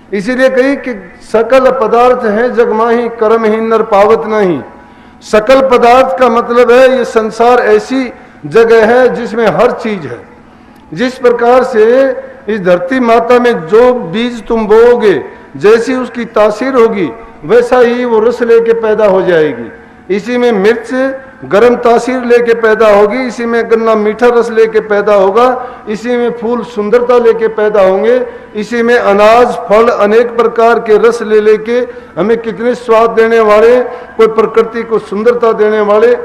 इसीलिए कही कि सकल पदार्थ हैं जग माही, कर्महीन नर पावत नहीं। सकल पदार्थ का मतलब है ये संसार ऐसी जगह है जिसमें हर चीज है। जिस प्रकार से इस धरती माता में जो बीज तुम बोओगे, जैसी उसकी तासीर होगी, वैसा ही वो रस लेके पैदा हो जाएगी। इसी में मिर्च गर्म तासीर लेके पैदा होगी, इसी में गन्ना मीठा रस लेके पैदा होगा, इसी में फूल सुंदरता लेके पैदा होंगे, इसी में अनाज फल अनेक प्रकार के रस ले लेके हमें कितने स्वाद देने वाले, कोई प्रकृति को सुंदरता देने वाले,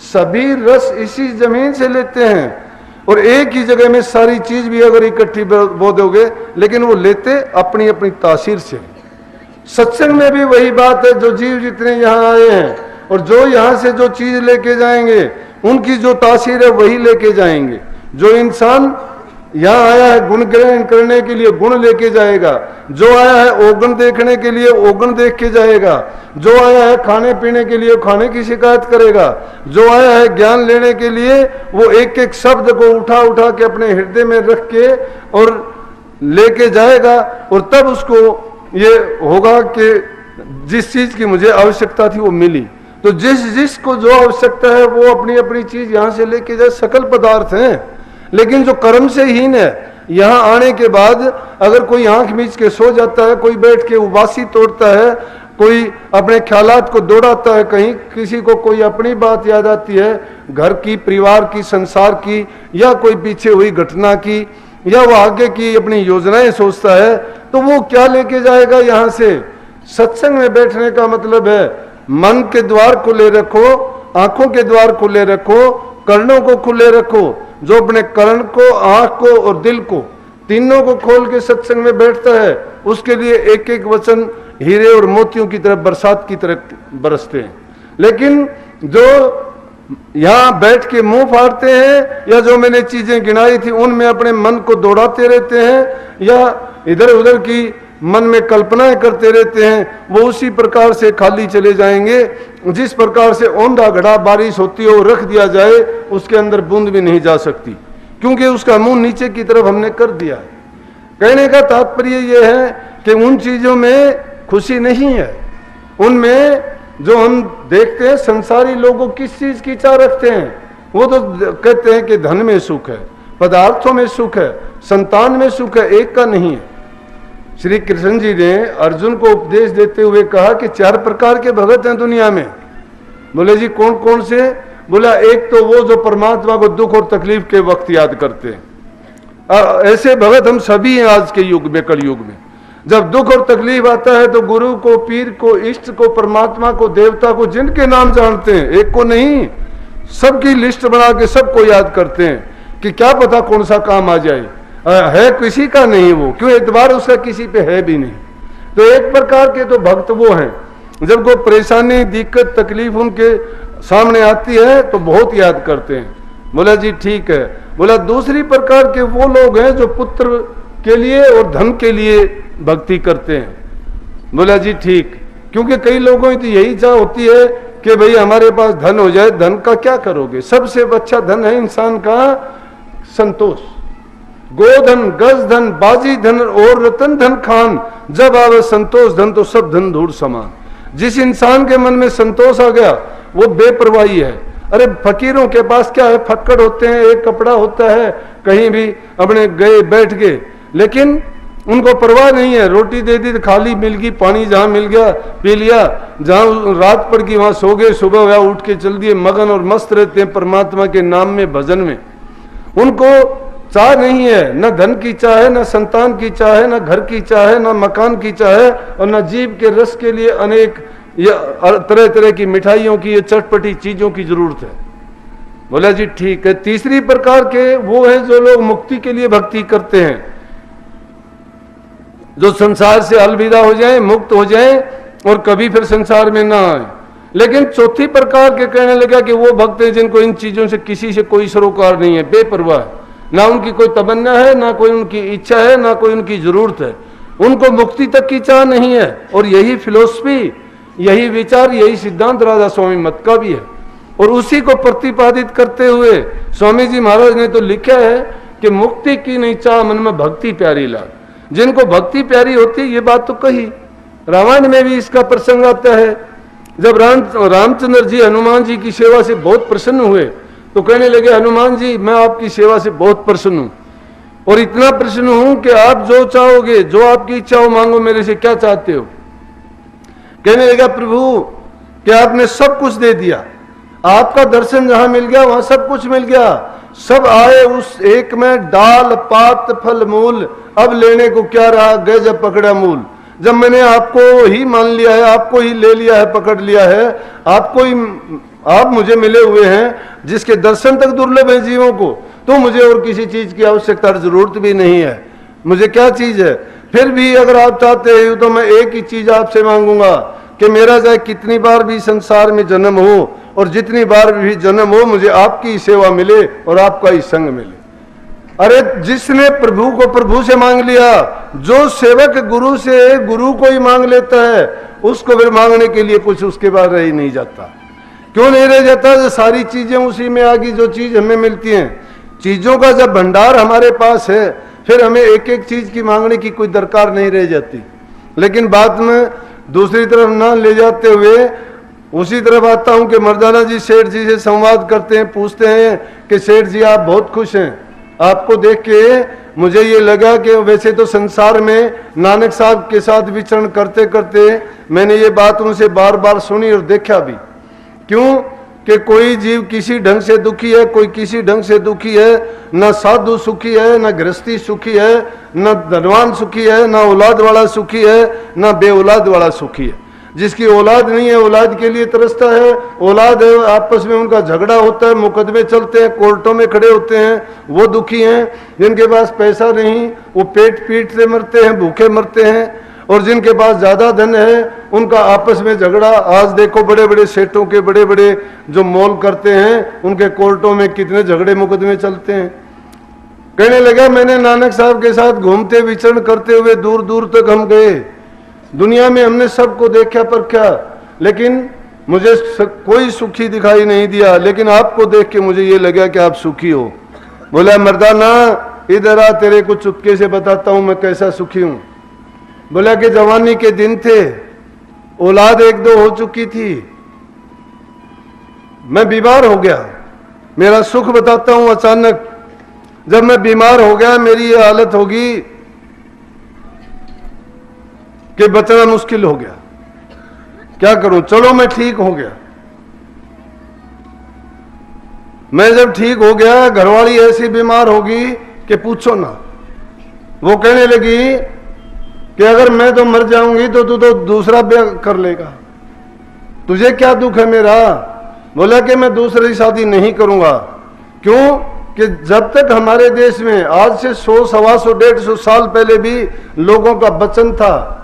सभी रस इसी जमीन से लेते हैं। और एक ही जगह में सारी चीज भी अगर इकट्ठी बो दोगे, लेकिन वो लेते अपनी अपनी तासीर से। सत्संग में भी वही बात है। जो जीव जितने यहाँ आए हैं और जो यहाँ से जो चीज लेके जाएंगे, उनकी जो तासीर है वही लेके जाएंगे। जो इंसान यहाँ आया है गुण ग्रहण करने के लिए, गुण लेके जाएगा। जो आया है औगुण देखने के लिए, औगुण देख के जाएगा। जो आया है खाने पीने के लिए, खाने की शिकायत करेगा। जो आया है ज्ञान लेने के लिए, वो एक एक शब्द को उठा उठा के अपने हृदय में रख के और लेके जाएगा। और तब उसको ये होगा कि जिस चीज की मुझे आवश्यकता थी वो मिली। तो जिसको जो आवश्यकता है वो अपनी अपनी चीज यहाँ से लेके जाए। सकल पदार्थ हैं, लेकिन जो कर्म से हीन है, यहाँ आने के बाद अगर कोई आंख मीच के सो जाता है, कोई बैठ के उबासी तोड़ता है, कोई अपने ख्यालात को दौड़ाता है, कहीं किसी को कोई अपनी बात याद आती है, घर की, परिवार की, संसार की, या कोई पीछे हुई घटना की, या वो आगे की अपनी योजनाएं सोचता है, तो वो क्या लेके जाएगा यहाँ से। सत्संग में बैठने का मतलब है मन के द्वार खुले रखो, आंखों के द्वार खुले रखो, कर्णों को खुले रखो। जो अपने कर्ण को, आंख को और दिल को, तीनों को खोल के सत्संग में बैठता है, उसके लिए एक एक वचन हीरे और मोतियों की तरह, बरसात की तरह बरसते हैं। लेकिन जो यहाँ बैठ के मुंह फाड़ते हैं, या जो मैंने चीजें गिनाई थी उनमें अपने मन को दौड़ाते रहते हैं, या इधर उधर की मन में कल्पनाएं करते रहते हैं, वो उसी प्रकार से खाली चले जाएंगे। जिस प्रकार से औंधा घड़ा बारिश होती है वो रख दिया जाए, उसके अंदर बूंद भी नहीं जा सकती, क्योंकि उसका मुंह नीचे की तरफ हमने कर दिया है। कहने का तात्पर्य यह है कि उन चीजों में खुशी नहीं है। उनमें जो हम देखते हैं संसारी लोगों किस चीज की चाह रखते हैं, वो तो कहते हैं कि धन में सुख है, पदार्थों में सुख है, संतान में सुख है, एक का नहीं है। श्री कृष्ण जी ने अर्जुन को उपदेश देते हुए कहा कि 4 प्रकार के भगत हैं दुनिया में। बोले जी कौन कौन से? बोला एक तो वो जो परमात्मा को दुख और तकलीफ के वक्त याद करते हैं। ऐसे भगत हम सभी हैं आज के युग में, कल युग में। जब दुख और तकलीफ आता है तो गुरु को, पीर को, इष्ट को, परमात्मा को, देवता को, जिनके नाम जानते हैं, एक को नहीं, सबकी लिस्ट बना के सबको याद करते हैं कि क्या पता कौन सा काम आ जाए। है किसी का नहीं वो, क्यों एतबार उसका किसी पे है भी नहीं। तो एक प्रकार के तो भक्त वो हैं, जब कोई परेशानी, दिक्कत, तकलीफ उनके सामने आती है तो बहुत याद करते हैं। बोला जी ठीक है। बोला दूसरी प्रकार के वो लोग हैं जो पुत्र के लिए और धन के लिए भक्ति करते हैं। बोला जी ठीक, क्योंकि कई लोगों की तो यही चाह होती है कि भाई हमारे पास धन हो जाए। धन का क्या करोगे? सबसे अच्छा धन है इंसान का संतोष। गोधन, गजधन, बाजी धन और रतन धन खान, जब आवे संतोष धन तो सब धन धूड़ समान। जिस इंसान के मन में संतोष आ गया वो बेपरवाही है। अरे फकीरों के पास क्या है, फक्कड़ होते हैं, एक कपड़ा होता है, कहीं भी अपने गए बैठ गए, लेकिन उनको परवाह नहीं है। रोटी दे दी तो खाली मिल गई, पानी जहां मिल गया पी लिया, जहां रात पड़ गई वहां सो गए, सुबह वह उठ के चल दिए, मगन और मस्त रहते हैं परमात्मा के नाम में, भजन में। उनको चाह नहीं है, न धन की चाह है, न संतान की चाह है, न घर की चाह है, न मकान की चाह है, और न जीव के रस के लिए अनेक तरह तरह की मिठाइयों की, ये चटपटी चीजों की जरूरत है। बोला जी ठीक है। तीसरी प्रकार के वो है जो लोग मुक्ति के लिए भक्ति करते हैं, जो संसार से अलविदा हो जाएं, मुक्त हो जाएं और कभी फिर संसार में ना आए। लेकिन चौथी प्रकार के कहने लगा कि वो भक्त हैं जिनको इन चीजों से किसी से कोई सरोकार नहीं है, बेपरवाह, ना उनकी कोई तमन्ना है, ना कोई उनकी इच्छा है, ना कोई उनकी जरूरत है, उनको मुक्ति तक की चाह नहीं है। और यही फिलोसफी, यही विचार, यही सिद्धांत राधा स्वामी मत का भी है। और उसी को प्रतिपादित करते हुए स्वामी जी महाराज ने तो लिखा है कि मुक्ति की नहीं चाह मन में भक्ति प्यारी लाग। जिनको भक्ति प्यारी होती है, ये बात तो कही। रामायण में भी इसका प्रसंग आता है। जब रामचंद्र जी हनुमान जी की सेवा से बहुत प्रसन्न हुए तो कहने लगे, हनुमान जी मैं आपकी सेवा से बहुत प्रसन्न हूं, और इतना प्रसन्न हूं कि आप जो चाहोगे, जो आपकी इच्छा हो मांगो, मेरे से क्या चाहते हो। कहने लगा, प्रभु कि आपने सब कुछ दे दिया, आपका दर्शन जहां मिल गया वहां सब कुछ मिल गया, सब आए उस एक में, डाल पात फल मूल, अब लेने को क्या रहा, गए जब पकड़ा मूल। जब मैंने आपको ही मान लिया है, आपको ही ले लिया है, पकड़ लिया है, आपको ही, आप मुझे मिले हुए हैं, जिसके दर्शन तक दुर्लभ है जीवों को, तो मुझे और किसी चीज की आवश्यकता जरूरत भी नहीं है। मुझे क्या चीज है? फिर भी अगर आप चाहते हैं तो मैं एक ही चीज आपसे मांगूंगा कि मेरा चाहे कितनी बार भी संसार में जन्म हो और जितनी बार भी जन्म हो, मुझे आपकी सेवा मिले और आपका ही संग मिले। अरे जिसने प्रभु को प्रभु से मांग लिया, जो सेवक गुरु से गुरु को ही मांग लेता है, उसको फिर मांगने के लिए कुछ उसके बाद रह ही नहीं जाता। क्यों नहीं रह जाता? जो सारी चीजें उसी में आ गई, जो चीज हमें मिलती हैं। चीजों का जब भंडार हमारे पास है, फिर हमें एक एक चीज की मांगने की कोई दरकार नहीं रह जाती। लेकिन बाद में दूसरी तरफ ना ले जाते हुए उसी तरफ आता हूं कि मर्दाना जी सेठ जी से संवाद करते हैं, पूछते हैं कि सेठ जी आप बहुत खुश हैं, आपको देख के मुझे ये लगा कि वैसे तो संसार में नानक साहब के साथ विचरण करते करते मैंने ये बात उनसे बार बार सुनी और देखा भी। क्यों कि कोई जीव किसी ढंग से दुखी है, कोई किसी ढंग से दुखी है, ना साधु सुखी है, ना गृहस्थी सुखी है, ना धनवान सुखी है, ना औलाद वाला सुखी है, ना बे औलाद वाला सुखी है। जिसकी औलाद नहीं है औलाद के लिए तरसता है, औलाद है आपस में उनका झगड़ा होता है, मुकदमे चलते हैं, कोर्टों में खड़े होते हैं, वो दुखी हैं। जिनके पास पैसा नहीं वो पेट पीट से मरते हैं, भूखे मरते हैं, और जिनके पास ज्यादा धन है उनका आपस में झगड़ा। आज देखो बड़े बड़े सेठों के बड़े बड़े जो मॉल करते हैं, उनके कोर्टों में कितने झगड़े मुकदमे चलते हैं। कहने लगा, मैंने नानक साहब के साथ घूमते विचरण करते हुए दूर दूर तक हम गए, दुनिया में हमने सबको देखा परखा, लेकिन मुझे कोई सुखी दिखाई नहीं दिया, लेकिन आपको देख के मुझे ये लगा कि आप सुखी हो। बोला, मर्दाना इधर आ, तेरे को चुपके से बताता हूं मैं कैसा सुखी हूं। बोला कि जवानी के दिन थे, औलाद एक दो हो चुकी थी, मैं बीमार हो गया। मेरा सुख बताता हूं, अचानक जब मैं बीमार हो गया मेरी ये हालत होगी कि बचना मुश्किल हो गया। क्या करूं? चलो मैं ठीक हो गया। मैं जब ठीक हो गया, घरवाली ऐसी बीमार होगी कि पूछो ना। वो कहने लगी कि अगर मैं तो मर जाऊंगी तो तू तो दूसरा ब्याह कर लेगा, तुझे क्या दुख है मेरा? बोला कि मैं दूसरी शादी नहीं करूंगा। क्यों कि जब तक हमारे देश में आज से 100, 125, 150 साल पहले भी लोगों का वचन था,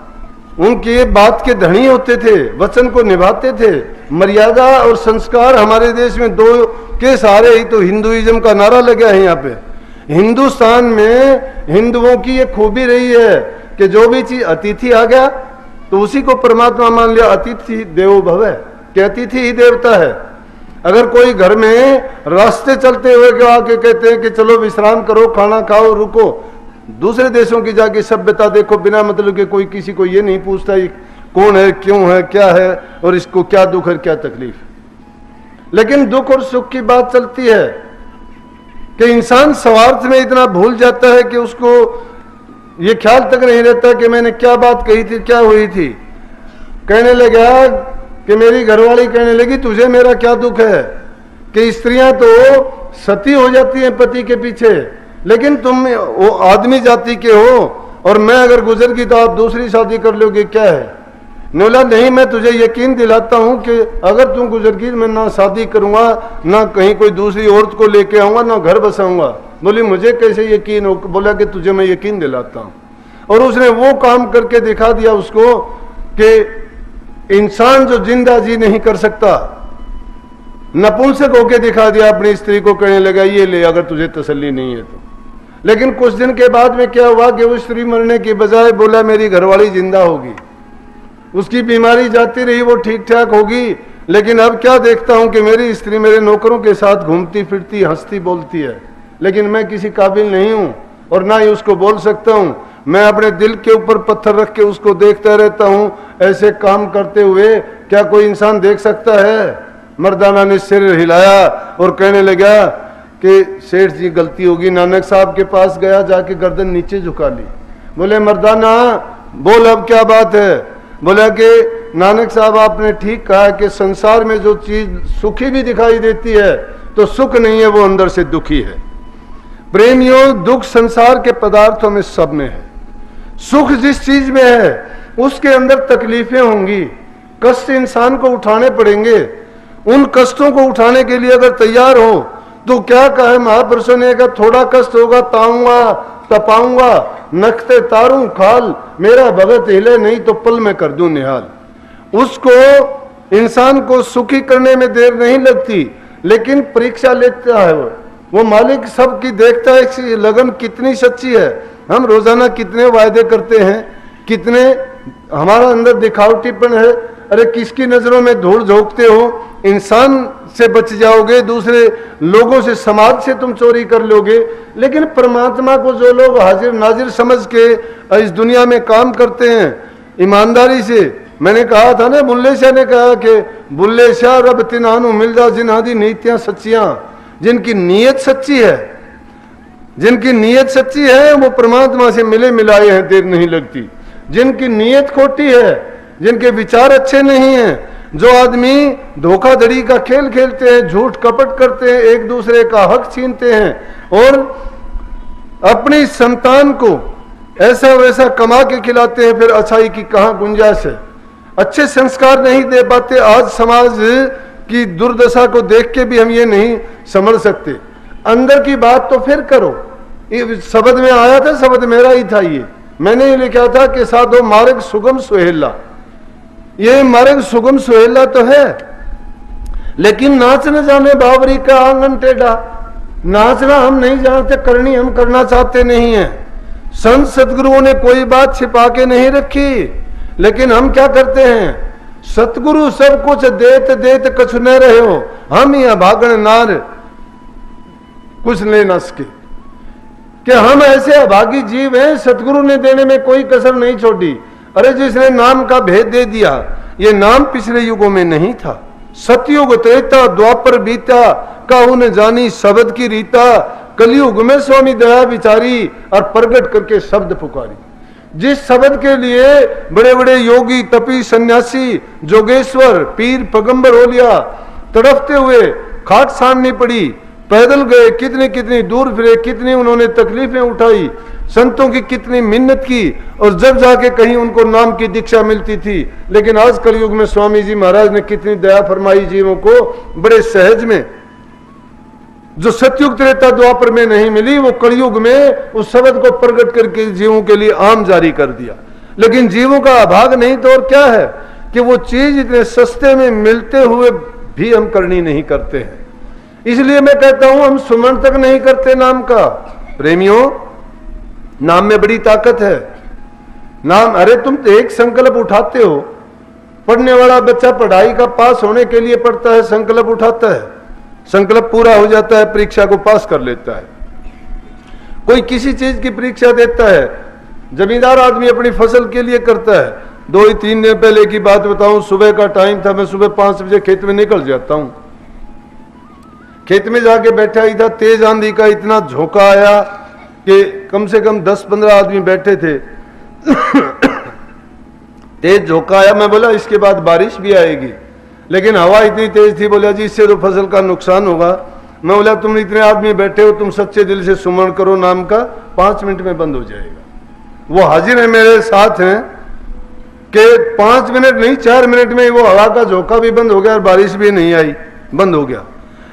उनके बात के धनी होते थे, वचन को निभाते थे। मर्यादा और संस्कार हमारे देश में दो के सहारे ही तो हिंदुइज्म का नारा लगा है। यहाँ पे हिंदुस्तान में हिंदुओं की ये खूबी रही है कि जो भी चीज अतिथि आ गया तो उसी को परमात्मा मान लिया। अतिथि देवो भव है कि अतिथि ही देवता है। अगर कोई घर में रास्ते चलते हुए के आके कहते हैं कि चलो विश्राम करो, खाना खाओ, रुको, दूसरे देशों की जाके सभ्यता देखो, बिना मतलब के कोई किसी को ये नहीं पूछता ये कौन है, क्यों है, क्या है और इसको क्या दुख है, क्या तकलीफ। लेकिन दुख और सुख की बात चलती है कि इंसान स्वार्थ में इतना भूल जाता है कि उसको ये ख्याल तक नहीं रहता कि मैंने क्या बात कही थी, क्या हुई थी। कहने लगा कि मेरी घरवाली कहने लगी, तुझे मेरा क्या दुख है कि स्त्रियां तो सती हो जाती हैं पति के पीछे, लेकिन तुम वो आदमी जाति के हो और मैं अगर गुजर गई तो आप दूसरी शादी कर लोगे, क्या है? बोला, नहीं, मैं तुझे यकीन दिलाता हूं कि अगर तुम गुजर गई मैं ना शादी करूंगा, ना कहीं कोई दूसरी औरत को लेके आऊंगा, ना घर बसाऊंगा। बोली, मुझे कैसे यकीन हो? बोला कि तुझे मैं यकीन दिलाता हूं। और उसने वो काम करके दिखा दिया उसको कि इंसान जो जिंदा जी नहीं कर सकता, नपुंसक होके दिखा दिया अपनी स्त्री को। कहने लगा, ये ले अगर तुझे तसल्ली नहीं है तो। लेकिन कुछ दिन के बाद में क्या हुआ कि वो स्त्री मरने की बजाय बोला मेरी घरवाली जिंदा होगी। उसकी बीमारी जाती रही, वो ठीक ठाक होगी, लेकिन अब क्या देखता हूं कि मेरी स्त्री मेरे नौकरों के साथ घूमती फिरती, हंसती बोलती है, लेकिन मैं किसी काबिल नहीं हूं और ना ही उसको बोल सकता हूं। मैं अपने दिल के ऊपर पत्थर रख के उसको देखता रहता हूं, ऐसे काम करते हुए क्या कोई इंसान देख सकता है? मर्दाना ने सिर हिलाया और कहने लगा कि सेठ जी गलती होगी। नानक साहब के पास गया, जाके गर्दन नीचे झुका ली। बोले मर्दाना बोल अब क्या बात है? बोला कि नानक साहब आपने ठीक कहा कि संसार में जो चीज सुखी भी दिखाई देती है तो सुख नहीं है, वो अंदर से दुखी है। प्रेमियों, दुख संसार के पदार्थों में सब में है। सुख जिस चीज में है उसके अंदर तकलीफें होंगी, कष्ट इंसान को उठाने पड़ेंगे। उन कष्टों को उठाने के लिए अगर तैयार हो तो क्या कहे महापुरुषों ने कहा, थोड़ा कष्ट होगा ताऊंगा तपाऊंगा, नखते तारूं खाल, मेरा भगत हिले नहीं तो पल में कर दूं निहाल। उसको इंसान को सुखी करने में देर नहीं लगती, लेकिन परीक्षा लेता है वो मालिक सबकी देखता है कि लगन कितनी सच्ची है। हम रोजाना कितने वायदे करते हैं, कितने हमारा अंदर दिखावटीपन है। अरे किसकी नजरों में धूल झोंकते हो? इंसान से बच जाओगे, दूसरे लोगों से, समाज से तुम चोरी कर लोगे, लेकिन परमात्मा को जो लोग हाजिर नाजिर समझ के इस दुनिया में काम करते हैं ईमानदारी से, मैंने कहा था ना, बुल्ले शाह ने कहा कि बुल्ले शाह रब तिनानु मिलदा जिन्हादी नीतियां सच्चियां, जिनकी नीयत सच्ची है, जिनकी नीयत सच्ची है वो परमात्मा से मिले मिलाए हैं, देर नहीं लगती। जिनकी नीयत खोटी है, जिनके विचार अच्छे नहीं हैं, जो आदमी धोखाधड़ी का खेल खेलते हैं, झूठ कपट करते हैं, एक दूसरे का हक छीनते हैं और अपनी संतान को ऐसा वैसा कमा के खिलाते हैं, फिर अच्छाई की कहां गुंजाइश है? अच्छे संस्कार नहीं दे पाते। आज समाज की दुर्दशा को देख के भी हम ये नहीं समझ सकते। अंदर की बात तो फिर करो। ये शब्द में आया था, शब्द मेरा ही था, ये मैंने ये लिखा था कि साधो मार्ग सुगम सुहेला। ये मार्ग सुगम सुहेला तो है, लेकिन नाच न जाने बावरी का आंगन टेढ़ा। नाचना हम नहीं जानते, करनी हम करना चाहते नहीं है। संत सतगुरुओं ने कोई बात छिपा के नहीं रखी, लेकिन हम क्या करते हैं? सतगुरु सब कुछ देत देत कछु न रहे हो, हम ही अभागन नार कुछ ले न सके। कि हम ऐसे अभागी जीव हैं, सतगुरु ने देने में कोई कसर नहीं छोड़ी। अरे जिसने नाम का भेद दे दिया, ये नाम पिछले युगों में नहीं था। सतयुग त्रेता द्वापर बीता, काहू ने जानी शब्द की रीता। कलयुग में स्वामी दया विचारी और प्रगट करके शब्द पुकारी। जिस शब्द के लिए बड़े बड़े योगी तपी सन्यासी जोगेश्वर पीर पैगंबर ओलिया तड़पते हुए खाट साननी पड़ी, पैदल गए, कितनी कितनी दूर फिरे, कितनी उन्होंने तकलीफें उठाई, संतों की कितनी मिन्नत की, और जब जाके कहीं उनको नाम की दीक्षा मिलती थी। लेकिन आज कलयुग में स्वामी जी महाराज ने कितनी दया फरमाई जीवों को, बड़े सहज में। जो सतयुग त्रेता द्वापर में नहीं मिली, वो कलयुग में उस शब्द को प्रकट करके जीवों के लिए आम जारी कर दिया। लेकिन जीवों का अभाग नहीं तो और क्या है कि वो चीज इतने सस्ते में मिलते हुए भी हम करनी नहीं करते हैं। इसलिए मैं कहता हूं हम सुमन तक नहीं करते नाम का। प्रेमियों, नाम में बड़ी ताकत है। नाम, अरे तुम तो एक संकल्प उठाते हो, पढ़ने वाला बच्चा पढ़ाई का पास होने के लिए पढ़ता है, संकल्प उठाता है, संकल्प पूरा हो जाता है, परीक्षा को पास कर लेता है। कोई किसी चीज की परीक्षा देता है, जमींदार आदमी अपनी फसल के लिए करता है। 2-3 दिन पहले की बात बताऊं, सुबह का टाइम था, मैं सुबह 5 बजे खेत में निकल जाता हूं। खेत में जाके बैठा ही था, तेज आंधी का इतना झोंका आया कि कम से कम 10-15 आदमी बैठे थे। तेज झोंका आया, मैं बोला इसके बाद बारिश भी आएगी, लेकिन हवा इतनी तेज थी, बोला जी इससे तो फसल का नुकसान होगा। मैं बोला तुम इतने आदमी बैठे हो, तुम सच्चे दिल से सुमरण करो नाम का, 5 मिनट में बंद हो जाएगा। वो हाजिर है, मेरे साथ हैं कि 5 मिनट नहीं 4 मिनट में वो हवा का झोंका भी बंद हो गया और बारिश भी नहीं आई, बंद हो गया।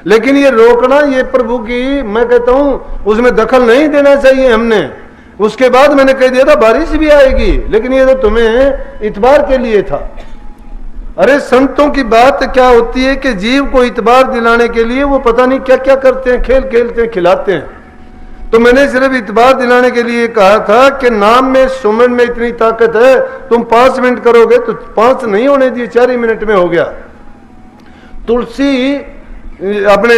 लेकिन ये रोकना, ये प्रभु की, मैं कहता हूं उसमें दखल नहीं देना चाहिए हमने। उसके बाद मैंने कह दिया था बारिश भी आएगी, लेकिन ये तो तुम्हें इतबार के लिए था। अरे संतों की बात क्या होती है कि जीव को इतबार दिलाने के लिए वो पता नहीं क्या क्या करते हैं, खेल खेलते हैं, खिलाते हैं। तो मैंने सिर्फ इतबार दिलाने के लिए कहा था कि नाम में सुमन में इतनी ताकत है, तुम 5 मिनट करोगे तो 5 नहीं होने दिए, 4 ही मिनट में हो गया। तुलसी अपने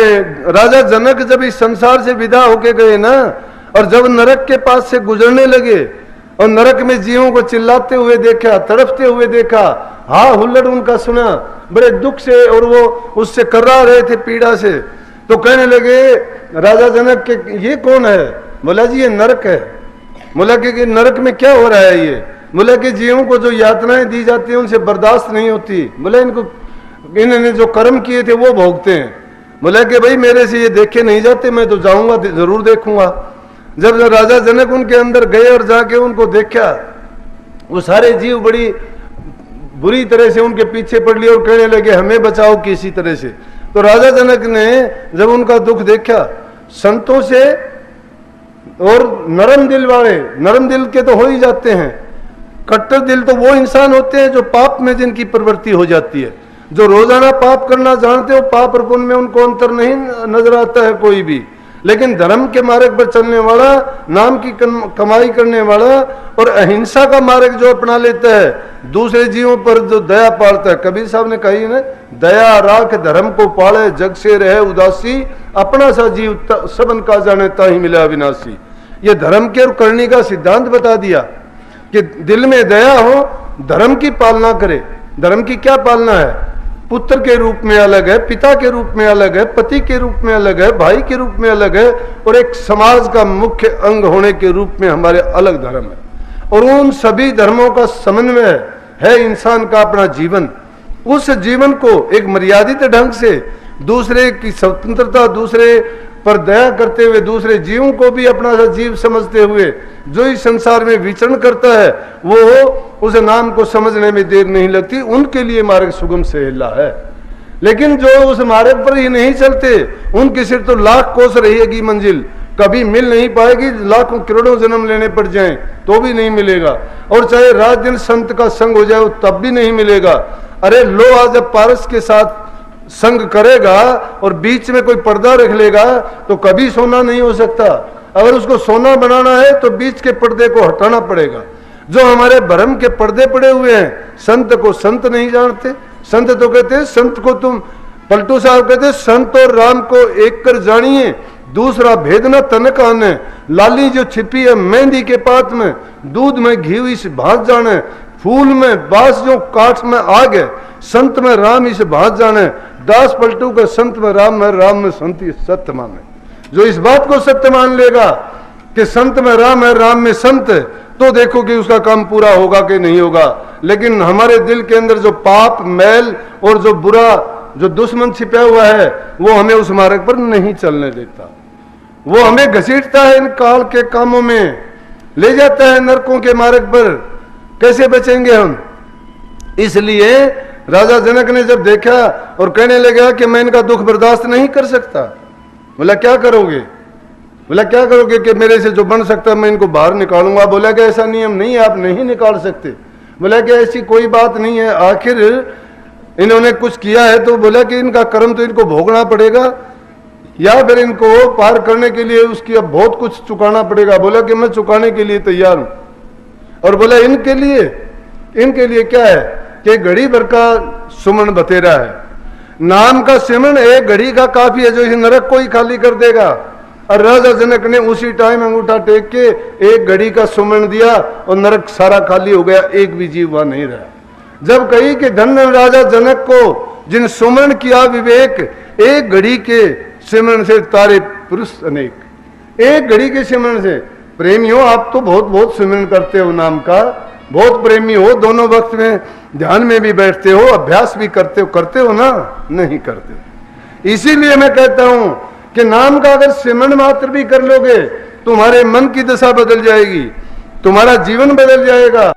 राजा जनक जब इस संसार से विदा होके गए ना, और जब नरक के पास से गुजरने लगे और नरक में जीवों को चिल्लाते हुए देखा, तड़पते हुए देखा, हा हुल्लड़ उनका सुना बड़े दुख से, और वो उससे कर्रा रहे थे पीड़ा से। तो कहने लगे राजा जनक के ये कौन है? बोला जी ये नरक है। बोला कि नरक में क्या हो रहा है ये? बोला कि जीवों को जो यातनाएं दी जाती हैं उनसे बर्दाश्त नहीं होती। बोला इन्होंने जो कर्म किए थे वो भोगते हैं। बोला कि भाई मेरे से ये देखे नहीं जाते, मैं तो जाऊंगा, जरूर देखूंगा। जब राजा जनक उनके अंदर गए और जाके उनको देखा, वो सारे जीव बड़ी बुरी तरह से उनके पीछे पड़ लिए और कहने लगे हमें बचाओ किसी तरह से। तो राजा जनक ने जब उनका दुख देखा, संतों से और नरम दिल वाले, नरम दिल के तो हो ही जाते हैं, कट्टर दिल तो वो इंसान होते हैं जो पाप में जिनकी प्रवृत्ति हो जाती है, जो रोजाना पाप करना जानते हो, पाप और पुण्य में उनको अंतर नहीं नजर आता है कोई भी। लेकिन धर्म के मार्ग पर चलने वाला, नाम की कमाई करने वाला और अहिंसा का मार्ग जो अपना लेता है, दूसरे जीवों पर जो दया पालता है, कबीर साहब ने कही ना, दया राख धर्म को पाले, जग से रहे उदासी, अपना सा जीव सबन का जाने ताही मिला अविनाशी। ये धर्म के और करनी का सिद्धांत बता दिया कि दिल में दया हो, धर्म की पालना करे। धर्म की क्या पालना है? पुत्र के रूप में अलग है, पिता के रूप में अलग है, पति के रूप में अलग है, भाई के रूप में अलग है, और एक समाज का मुख्य अंग होने के रूप में हमारे अलग धर्म है। और उन सभी धर्मों का समन्वय है इंसान का अपना जीवन। उस जीवन को एक मर्यादित ढंग से, दूसरे की स्वतंत्रता, दूसरे पर दया करते हुए, दूसरे जीवों को भी अपना सा जीव समझते हुए जो इस संसार में विचरण करता है, वो उस नाम को समझने में देर नहीं लगती। उनके लिए मार्ग सुगम सहेला है। लेकिन जो उस मार्ग पर ही नहीं चलते, उनकी सिर्फ तो लाख कोस रहेगी मंजिल, कभी मिल नहीं पाएगी। लाखों करोड़ों जन्म लेने पड़ जाएं तो भी नहीं मिलेगा, और चाहे रात दिन संत का संग हो जाए तब भी नहीं मिलेगा। अरे लोहा जब पारस के साथ संग करेगा और बीच में कोई पर्दा रख लेगा तो कभी सोना नहीं हो सकता। अगर उसको सोना बनाना है तो बीच के पर्दे को हटाना पड़ेगा। जो हमारे भ्रम के पर्दे पड़े हुए हैं, संत को संत नहीं जानते। संत तो कहते हैं, संत को तुम, पलटू साहब कहते हैं, संत और राम को एक कर जानिए, दूसरा भेद न तनक आने। लाली जो छिपी है मेहंदी के पात में, दूध में घी इस भात जाने। फूल में बास जो काठ में आग है, संत में राम इस भात जाने। दास पलटू का संत में राम में संत सत्य माने। जो इस बात को सत्य मान लेगा कि संत में राम है, राम में संत है, तो देखो कि उसका काम पूरा होगा कि नहीं होगा। लेकिन हमारे दिल के अंदर जो पाप, मैल और जो बुरा, जो दुश्मन छिपा हुआ है, वो हमें उस मार्ग पर नहीं चलने देता। वो हमें घसीटता है, इन काल के कामों में ले जाता है, नरकों के मार्ग पर। कैसे बचेंगे हम? इसलिए राजा जनक ने जब देखा और कहने लगा कि मैं इनका दुख बर्दाश्त नहीं कर सकता। बोला क्या करोगे? बोला क्या करोगे कि मेरे से जो बन सकता है मैं इनको बाहर निकालूंगा। बोला कि ऐसा नियम नहीं है, आप नहीं निकाल सकते। बोला कि ऐसी कोई बात नहीं है, आखिर इन्होंने कुछ किया है तो बोला कि इनका कर्म तो इनको भोगना पड़ेगा, या फिर इनको पार करने के लिए उसकी अब बहुत कुछ चुकाना पड़ेगा। बोला कि मैं चुकाने के लिए तैयार हूं। और बोला इनके लिए क्या है कि घड़ी भर का सुमन बतेरा है, नाम का सिमरन एक घड़ी का काफी है, जो इस नरक को ही खाली कर देगा। और राजा जनक ने उसी टाइम अंगूठा टेक के एक घड़ी का सुमन दिया और नरक सारा खाली हो गया, एक भी जीव वहां नहीं रहा। जब कही कि धन्य राजा जनक को जिन सुमन किया विवेक, एक घड़ी के सिमरन से तारे पुरुष अनेक। एक घड़ी के सिमरन से प्रेमियों, आप तो बहुत बहुत सिमरन करते हो नाम का, बहुत प्रेमी हो, दोनों वक्त में ध्यान में भी बैठते हो, अभ्यास भी करते हो ना? नहीं करते। इसीलिए मैं कहता हूं कि नाम का अगर सिमरन मात्र भी कर लोगे, तुम्हारे मन की दशा बदल जाएगी, तुम्हारा जीवन बदल जाएगा।